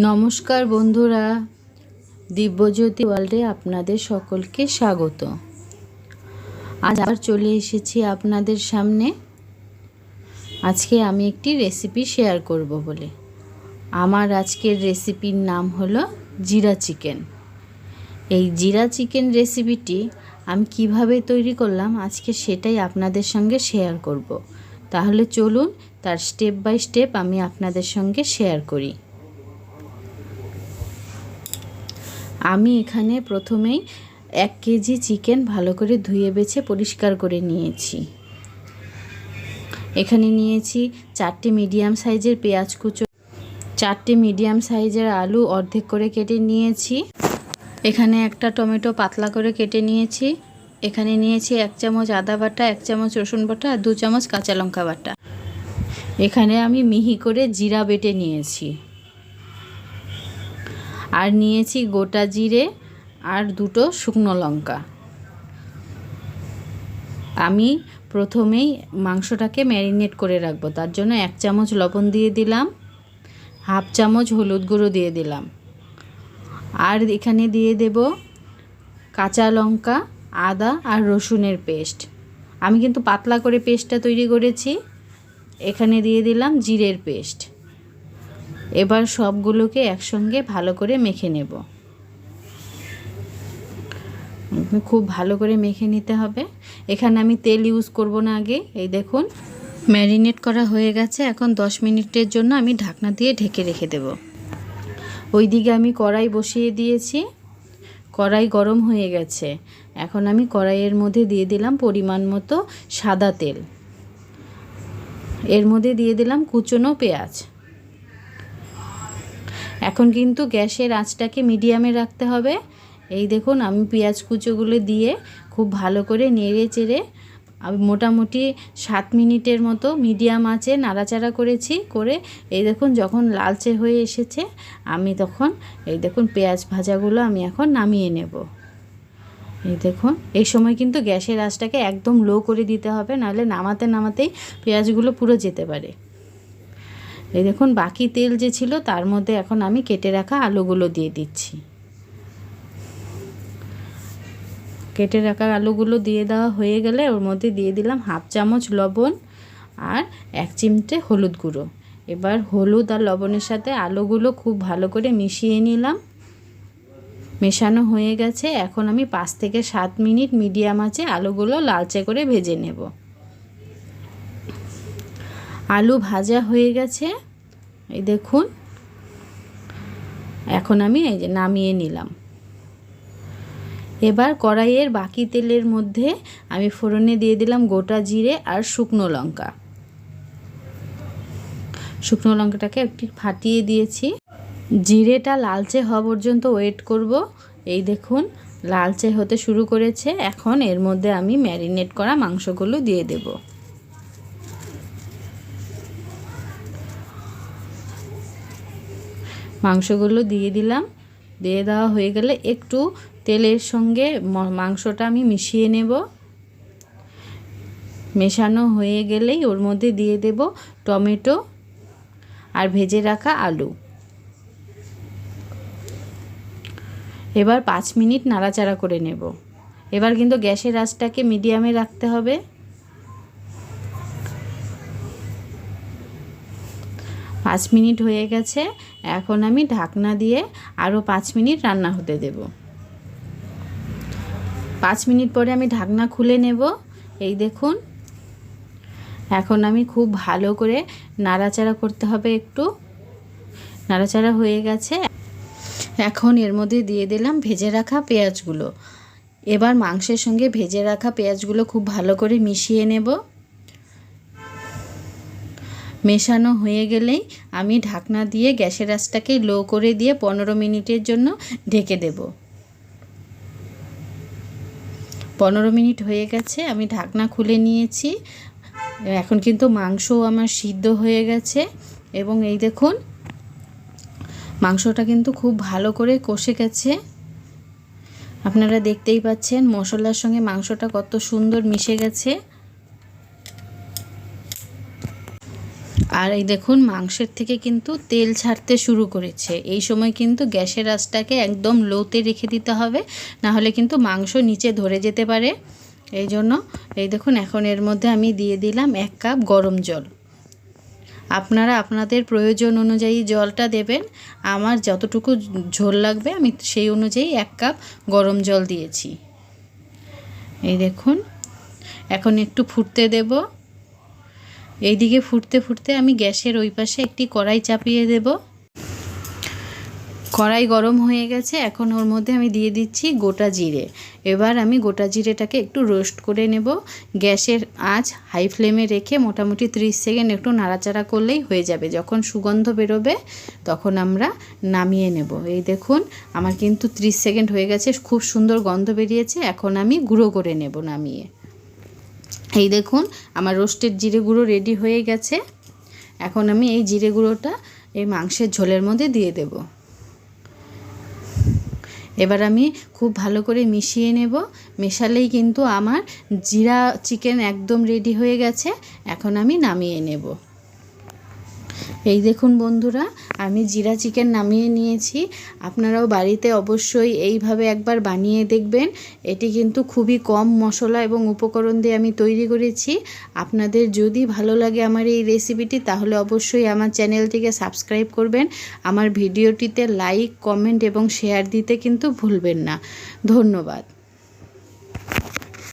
নমস্কার বন্ধুরা, দিব্যজ্যোতি ওয়ার্ল্ডে আপনাদের সকলকে স্বাগত। আজ আবার চলে এসেছি আপনাদের সামনে। আজকে আমি একটি রেসিপি শেয়ার করব বলে। আমার আজকের রেসিপির নাম হলো জিরা চিকেন। এই জিরা চিকেন রেসিপিটি আমি কিভাবে তৈরি করলাম আজকে সেটাই আপনাদের সঙ্গে শেয়ার করব। তাহলে চলুন তার স্টেপ বাই স্টেপ আমি আপনাদের সঙ্গে শেয়ার করি। আমি এখানে প্রথমেই 1 কেজি চিকেন ভালো করে ধুয়ে বেছে পরিষ্কার করে নিয়েছি। এখানে নিয়েছি 4টে মিডিয়াম সাইজের পেঁয়াজ কুচো, 4টে মিডিয়াম সাইজের আলু অর্ধেক করে কেটে নিয়েছি। এখানে একটা টমেটো পাতলা করে কেটে নিয়েছি। এখানে নিয়েছি 1 চামচ আদা বাটা, 1 চামচ রসুন বাটা আর 2 চামচ কাঁচা লঙ্কা বাটা। এখানে আমি মিহি করে জিরা বেটে নিয়েছি। আর নিয়েছি গোটা জিরে আর 2টো শুকনো লঙ্কা। আমি প্রথমেই মাংসটাকে ম্যারিনেট করে রাখবো, তার জন্য 1 চামচ লবণ দিয়ে দিলাম, হাফ চামচ হলুদ গুঁড়ো দিয়ে দিলাম, আর এখানে দিয়ে দেব কাঁচা লঙ্কা, আদা আর রসুনের পেস্ট। আমি কিন্তু পাতলা করে পেস্টটা তৈরি করেছি। এখানে দিয়ে দিলাম জিরের পেস্ট। এবার সবগুলোকে একসঙ্গে ভালো করে মেখে নেব। খুব ভালো করে মেখে নিতে হবে। এখানে আমি তেল ইউজ করব না আগে। এই দেখুন ম্যারিনেট করা হয়ে গেছে। এখন 10 মিনিটের জন্য আমি ঢাকনা দিয়ে ঢেকে রেখে দেব। ওইদিকে আমি কড়াই বসিয়ে দিয়েছি। কড়াই গরম হয়ে গেছে। এখন আমি কড়াইয়ের মধ্যে দিয়ে দিলাম পরিমাণ মতো সাদা তেল। এর মধ্যে দিয়ে দিলাম কুচনো পেঁয়াজ। এখন কিন্তু গ্যাসের আঁচটাকে মিডিয়ামে রাখতে হবে। এই দেখুন আমি পেঁয়াজ কুচোগুলো দিয়ে খুব ভালো করে নেড়ে চেড়ে আমি মোটামুটি 7 মিনিটের মতো মিডিয়াম আঁচে নাড়াচাড়া করেছি। করে এই দেখুন যখন লালচে হয়ে এসেছে আমি তখন এই দেখুন পেঁয়াজ ভাজাগুলো আমি এখন নামিয়ে নেব। এই দেখুন এই সময় কিন্তু গ্যাসের আঁচটাকে একদম লো করে দিতে হবে, নাহলে নামাতে নামাতেই পেঁয়াজগুলো পুরো যেতে পারে। এই দেখুন বাকি তেল যে ছিল তার মধ্যে এখন আমি কেটে রাখা আলুগুলো দিয়ে দিচ্ছি। কেটে রাখা আলুগুলো দিয়ে দেওয়া হয়ে গেলে ওর মধ্যে দিয়ে দিলাম হাফ চামচ লবণ আর 1 চিমটে হলুদ গুঁড়ো। এবার হলুদ আর লবণের সাথে আলুগুলো খুব ভালো করে মিশিয়ে নিলাম। মেশানো হয়ে গেছে। এখন আমি 5 থেকে 7 মিনিট মিডিয়াম আঁচে আলুগুলো লালচে করে ভেজে নেব। আলু ভাজা হয়ে গেছে। এই দেখুন এখন আমি এই যে নামিয়ে নিলাম। এবার কড়াইয়ের বাকি তেলের মধ্যে আমি ফোড়নে দিয়ে দিলাম গোটা জিরে আর শুকনো লঙ্কা। শুকনো লঙ্কাটাকে একটু ফাটিয়ে দিয়েছি। জিরেটা লালচে হওয়া পর্যন্ত ওয়েট করব। এই দেখুন লালচে হতে শুরু করেছে। এখন এর মধ্যে আমি ম্যারিনেট করা মাংসগুলো দিয়ে দেব। মাংসগুলো দিয়ে দিলাম। দিয়ে দেওয়া হয়ে গেলে একটু তেলের সঙ্গে মাংসটা আমি মিশিয়ে নেব। মেশানো হয়ে গেলেই ওর মধ্যে দিয়ে দেব টমেটো আর ভেজে রাখা আলু। এবার 5 মিনিট নাড়াচাড়া করে নেব। এবার কিন্তু গ্যাসের আঁচটাকে মিডিয়ামে রাখতে হবে। পাঁচ মিনিট হয়ে গেছে। এখন আমি ঢাকনা দিয়ে আরও 5 মিনিট রান্না হতে দেব। 5 মিনিট পরে আমি ঢাকনা খুলে নেব। এই দেখুন এখন আমি খুব ভালো করে নাড়াচাড়া করতে হবে। একটু নাড়াচাড়া হয়ে গেছে। এখন এর মধ্যে দিয়ে দিলাম ভেজে রাখা পেঁয়াজগুলো। এবার মাংসের সঙ্গে ভেজে রাখা পেঁয়াজগুলো খুব ভালো করে মিশিয়ে নেব। মেশানো হয়ে গেলেই আমি ঢাকনা দিয়ে গ্যাসের আঁচটাকে লো করে দিয়ে 15 মিনিটের জন্য ঢেকে দেব। 15 মিনিট হয়ে গেছে। আমি ঢাকনা খুলে নিয়েছি। এখন কিন্তু মাংসও আমার সিদ্ধ হয়ে গেছে এবং এই দেখুন মাংসটা কিন্তু খুব ভালো করে কষে গেছে। আপনারা দেখতেই পাচ্ছেন মশলার সঙ্গে মাংসটা কত সুন্দর মিশে গেছে। আর এই দেখুন মাংসের থেকে কিন্তু তেল ছাড়তে শুরু করেছে। এই সময় কিন্তু গ্যাসের আঁচটাকে একদম লোতে রেখে দিতে হবে, না হলে কিন্তু মাংস নিচে ধরে যেতে পারে। এই জন্য এই দেখুন এখন এর মধ্যে আমি দিয়ে দিলাম 1 কাপ গরম জল। আপনারা আপনাদের প্রয়োজন অনুযায়ী জলটা দেবেন। আমার যতটুকু ঝোল লাগবে আমি সেই অনুযায়ী 1 কাপ গরম জল দিয়েছি। এই দেখুন এখন একটু ফুটতে দেব। এইদিকে ফুটতে ফুটতে আমি গ্যাসের ওই পাশে একটি কড়াই চাপিয়ে দেব। কড়াই গরম হয়ে গেছে, এখন ওর মধ্যে আমি দিয়ে দিচ্ছি গোটা জিরে। এবার আমি গোটা জিরেটাকে একটু রোস্ট করে নেব। গ্যাসের আঁচ হাই ফ্লেমে রেখে মোটামুটি 30 সেকেন্ড একটু নাড়াচাড়া করলেই হয়ে যাবে। যখন সুগন্ধ বেরোবে তখন আমরা নামিয়ে নেব। এই দেখুন আমার কিন্তু 30 সেকেন্ড হয়ে গেছে, খুব সুন্দর গন্ধ বেরিয়েছে। এখন আমি গুঁড়ো করে নেব নামিয়ে। এই দেখুন আমার রোস্টেড জিরে গুঁড়ো রেডি হয়ে গেছে। এখন আমি এই জিরে গুঁড়োটা এই মাংসের ঝোলের মধ্যে দিয়ে দেব। এবার আমি খুব ভালো করে মিশিয়ে নেব। মেশালেই কিন্তু আমার জিরা চিকেন একদম রেডি হয়ে গেছে। এখন আমি নামিয়ে নেব। এই দেখুন বন্ধুরা, আমি জিরা চিকেন নামিয়ে নিয়েছি। আপনারাও বাড়িতে অবশ্যই এইভাবে একবার বানিয়ে দেখবেন। এটি কিন্তু খুবই কম মশলা এবং উপকরণ দিয়ে আমি তৈরি করেছি। আপনাদের যদি ভালো লাগে আমার এই রেসিপিটি, তাহলে অবশ্যই আমার চ্যানেলটিকে সাবস্ক্রাইব করবেন। আমার ভিডিওটিতে লাইক, কমেন্ট এবং শেয়ার দিতে কিন্তু ভুলবেন না। ধন্যবাদ।